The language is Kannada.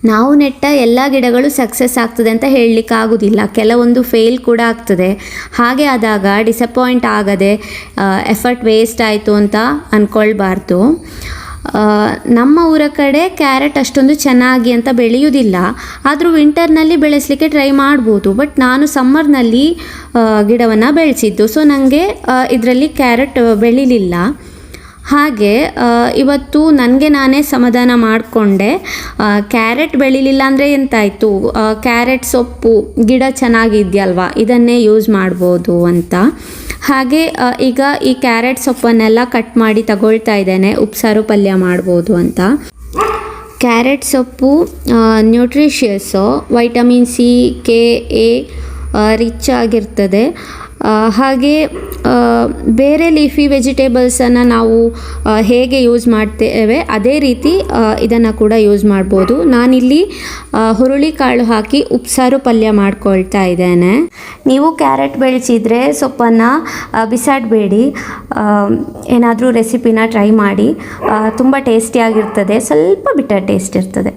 ನಾವು ನೆಟ್ಟ ಎಲ್ಲ ಗಿಡಗಳು ಸಕ್ಸಸ್ ಆಗ್ತದೆ ಅಂತ ಹೇಳಲಿಕ್ಕಾಗೋದಿಲ್ಲ, ಕೆಲವೊಂದು ಫೇಲ್ ಕೂಡ ಆಗ್ತದೆ. ಹಾಗೆ ಆದಾಗ ಡಿಸಪಾಯಿಂಟ್ ಆಗದೆ ಎಫರ್ಟ್ ವೇಸ್ಟ್ ಆಯಿತು ಅಂತ ಅಂದ್ಕೊಳ್ಬಾರ್ದು. ನಮ್ಮ ಊರ ಕಡೆ ಕ್ಯಾರೆಟ್ ಅಷ್ಟೊಂದು ಚೆನ್ನಾಗಿ ಅಂತ ಬೆಳೆಯುವುದಿಲ್ಲ, ಆದರೂ ವಿಂಟರ್ನಲ್ಲಿ ಬೆಳೆಸಲಿಕ್ಕೆ ಟ್ರೈ ಮಾಡ್ಬೋದು. ಬಟ್ ನಾನು ಸಮ್ಮರ್ನಲ್ಲಿ ಗಿಡವನ್ನು ಬೆಳೆಸಿದ್ದು, ಸೊ ನನಗೆ ಇದರಲ್ಲಿ ಕ್ಯಾರೆಟ್ ಬೆಳೀಲಿಲ್ಲ. ಹಾಗೆ ಇವತ್ತು ನನಗೆ ನಾನೇ ಸಮಾಧಾನ ಮಾಡಿಕೊಂಡೆ, ಕ್ಯಾರೆಟ್ ಬೆಳೀಲಿಲ್ಲ ಅಂದರೆ ಎಂತಾಯಿತು, ಕ್ಯಾರೆಟ್ ಸೊಪ್ಪು ಗಿಡ ಚೆನ್ನಾಗಿದೆಯಲ್ವಾ, ಇದನ್ನೇ ಯೂಸ್ ಮಾಡ್ಬೋದು ಅಂತ. ಹಾಗೆ ಈಗ ಈ ಕ್ಯಾರೆಟ್ ಸೊಪ್ಪನ್ನೆಲ್ಲ ಕಟ್ ಮಾಡಿ ತಗೊಳ್ತಾ ಇದ್ದೇನೆ, ಉಪ್ಸಾರು ಪಲ್ಯ ಮಾಡ್ಬೋದು ಅಂತ. ಕ್ಯಾರೆಟ್ ಸೊಪ್ಪು nutritious, vitamin C, K, A rich ಆಗಿರ್ತದೆ. ಹಾಗೆ ಬೇರೆ ಲೀಫಿ ವೆಜಿಟೇಬಲ್ಸನ್ನು ನಾವು ಹೇಗೆ ಯೂಸ್ ಮಾಡ್ತೇವೆ ಅದೇ ರೀತಿ ಇದನ್ನು ಕೂಡ ಯೂಸ್ ಮಾಡ್ಬೋದು. ನಾನಿಲ್ಲಿ ಹುರುಳಿಕಾಳು ಹಾಕಿ ಉಪ್ಸಾರು ಪಲ್ಯ ಮಾಡ್ಕೊಳ್ತಾ ಇದ್ದೇನೆ. ನೀವು ಕ್ಯಾರೆಟ್ ಬೆಳೆಸಿದರೆ ಸೊಪ್ಪನ್ನು ಬಿಸಾಡಬೇಡಿ, ಏನಾದರೂ ರೆಸಿಪಿನ ಟ್ರೈ ಮಾಡಿ, ತುಂಬ ಟೇಸ್ಟಿಯಾಗಿರ್ತದೆ, ಸ್ವಲ್ಪ ಬಿಟ್ಟರ್ ಟೇಸ್ಟ್ ಇರ್ತದೆ.